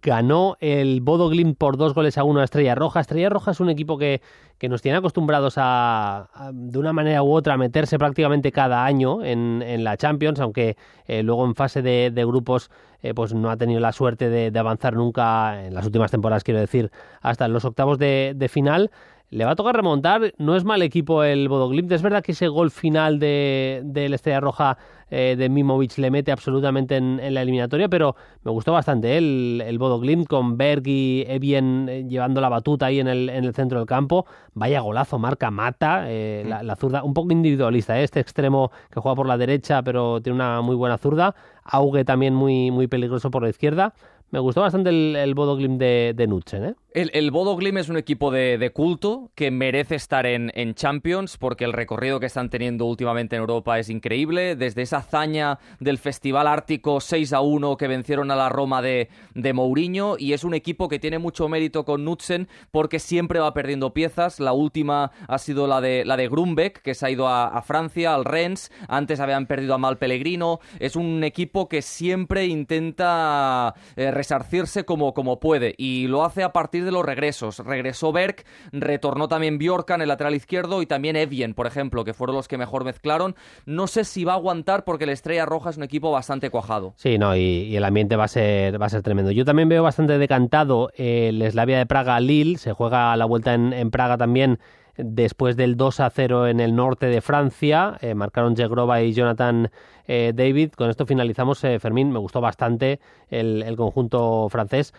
Ganó el Bodo Glimt por 2-1 a Estrella Roja. Estrella Roja es un equipo que nos tiene acostumbrados a de una manera u otra, a meterse prácticamente cada año en la Champions, aunque luego en fase de grupos pues no ha tenido la suerte de avanzar nunca, en las últimas temporadas quiero decir, hasta los octavos de final. Le va a tocar remontar, no es mal equipo el Bodo Glimt. Es verdad que ese gol final del Estrella Roja de Mimovic le mete absolutamente en la eliminatoria, pero me gustó bastante el Bodo Glimt con Berg y Evien llevando la batuta ahí en el centro del campo. Vaya golazo, marca Mata, la zurda, un poco individualista, este extremo que juega por la derecha pero tiene una muy buena zurda. Auge también muy, muy peligroso por la izquierda. Me gustó bastante el Bodo Glimt de Knudsen, ¿eh? El Bodo Glimt es un equipo de culto que merece estar en Champions porque el recorrido que están teniendo últimamente en Europa es increíble. Desde esa hazaña del Festival Ártico 6-1 que vencieron a la Roma de Mourinho, y es un equipo que tiene mucho mérito con Knudsen porque siempre va perdiendo piezas. La última ha sido la de Grunbeck, que se ha ido a Francia, al Rennes. Antes habían perdido a Mal Pellegrino. Es un equipo que siempre intenta resarcirse como puede, y lo hace a partir de los regresos. Regresó Berg, retornó también Bjorkan, el lateral izquierdo, y también Evien, por ejemplo, que fueron los que mejor mezclaron. No sé si va a aguantar porque el Estrella Roja es un equipo bastante cuajado. Sí, no, y el ambiente va a ser tremendo. Yo también veo bastante decantado el Slavia de Praga-Lille. Se juega a la vuelta en Praga también, después del 2-0 en el norte de Francia. Marcaron Zegrova y Jonathan David. Con esto finalizamos, Fermín. Me gustó bastante el conjunto francés,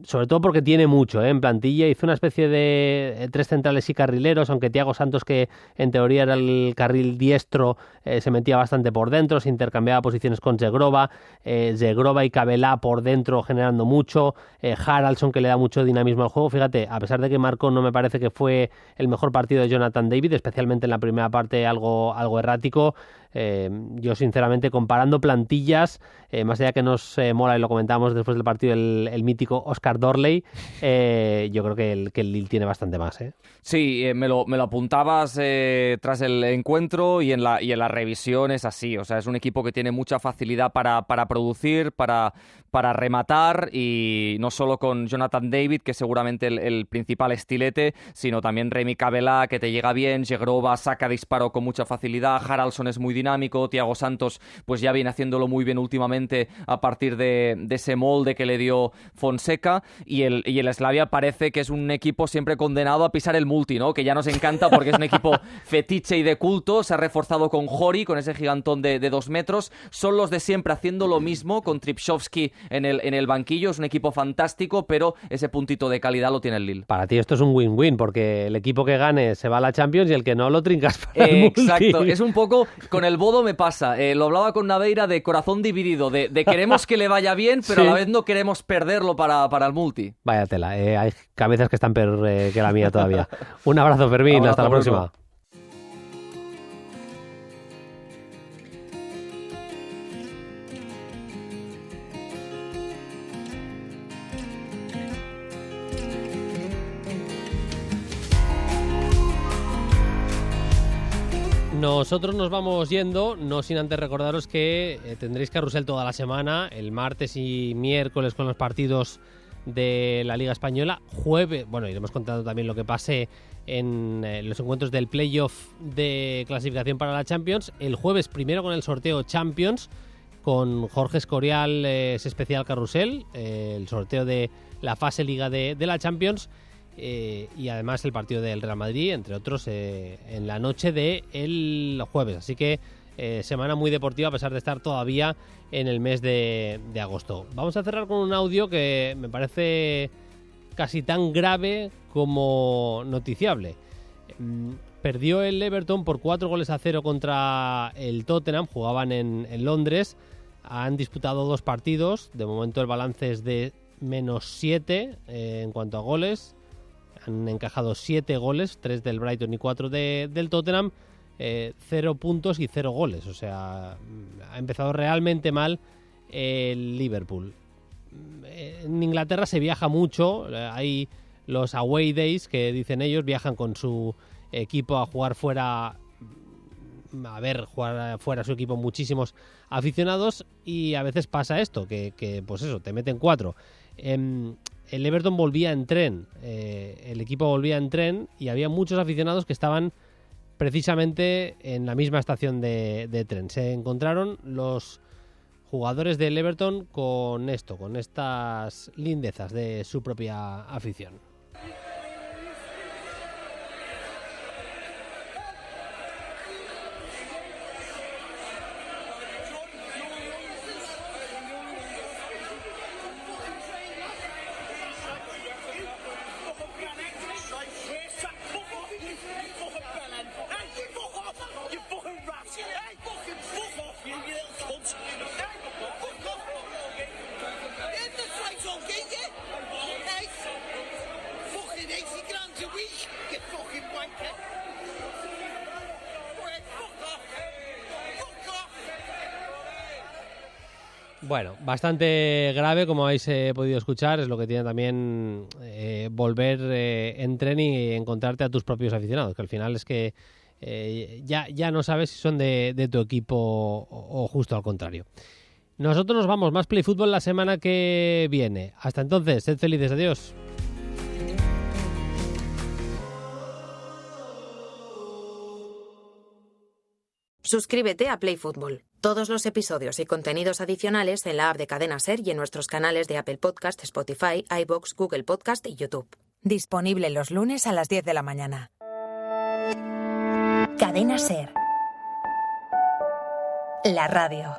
sobre todo porque tiene mucho en plantilla. Hizo una especie de 3 centrales y carrileros, aunque Thiago Santos, que en teoría era el carril diestro, se metía bastante por dentro, se intercambiaba posiciones con Zegrova, Zegrova y Cabelá por dentro generando mucho, Haraldsson, que le da mucho dinamismo al juego. Fíjate, a pesar de que marcó, no me parece que fue el mejor partido de Jonathan David, especialmente en la primera parte algo errático. Yo sinceramente, comparando plantillas, más allá que nos mola, y lo comentábamos después del partido, el mítico Oscar Dorley, yo creo que el Lille tiene bastante más, ¿eh? Sí, me lo apuntabas tras el encuentro, y en la revisión es así. O sea, es un equipo que tiene mucha facilidad para producir, para rematar, y no solo con Jonathan David, que es seguramente el principal estilete, sino también Remy Cabelá, que te llega bien, Zegrova saca disparo con mucha facilidad, Haraldsson es muy dinámico, Thiago Santos pues ya viene haciéndolo muy bien últimamente a partir de ese molde que le dio Fonseca, y el Slavia parece que es un equipo siempre condenado a pisar el multi, ¿no? Que ya nos encanta porque es un equipo fetiche y de culto. Se ha reforzado con Jori, con ese gigantón de 2 metros. Son los de siempre haciendo lo mismo, con Tripshovsky en el banquillo. Es un equipo fantástico, pero ese puntito de calidad lo tiene el Lille. Para ti esto es un win-win, porque el equipo que gane se va a la Champions y el que no lo trincas para el multi. Exacto, es un poco, con el Bodo me pasa, lo hablaba con Naveira, de corazón dividido, de queremos que le vaya bien, pero sí, a la vez no queremos perderlo para el multi. Vaya tela, hay cabezas que están peor que la mía todavía. Un abrazo, Fermín, hasta la próxima. Nosotros nos vamos yendo, no sin antes recordaros que tendréis carrusel toda la semana, el martes y miércoles con los partidos de la Liga Española, jueves, bueno, iremos contando también lo que pase en los encuentros del playoff de clasificación para la Champions, el jueves primero con el sorteo Champions, con Jorge Escorial, especial carrusel, el sorteo de la fase Liga de la Champions, y además el partido del Real Madrid, entre otros, en la noche del jueves. Así que semana muy deportiva a pesar de estar todavía en el mes de agosto. Vamos a cerrar con un audio que me parece casi tan grave como noticiable. Perdió el Everton por 4-0 contra el Tottenham, jugaban en Londres, han disputado 2 partidos, de momento el balance es de -7 en cuanto a goles. Han encajado 7 goles, 3 del Brighton y 4 del Tottenham, 0 puntos y 0 goles. O sea, ha empezado realmente mal el Liverpool. En Inglaterra se viaja mucho, hay los away days que dicen ellos, viajan con su equipo a jugar fuera, jugar fuera su equipo muchísimos aficionados, y a veces pasa esto, que pues eso, te meten 4. El Everton volvía en tren, el equipo volvía en tren y había muchos aficionados que estaban precisamente en la misma estación de tren. Se encontraron los jugadores del Everton con estas lindezas de su propia afición. Bueno, bastante grave, como habéis podido escuchar, es lo que tiene también volver en tren y encontrarte a tus propios aficionados, que al final es que ya no sabes si son de tu equipo o justo al contrario. Nosotros nos vamos, más Play Fútbol la semana que viene. Hasta entonces, sed felices, adiós. Suscríbete a Play Fútbol. Todos los episodios y contenidos adicionales en la app de Cadena SER y en nuestros canales de Apple Podcast, Spotify, iVoox, Google Podcast y YouTube. Disponible los lunes a las 10 de la mañana. Cadena SER. La radio.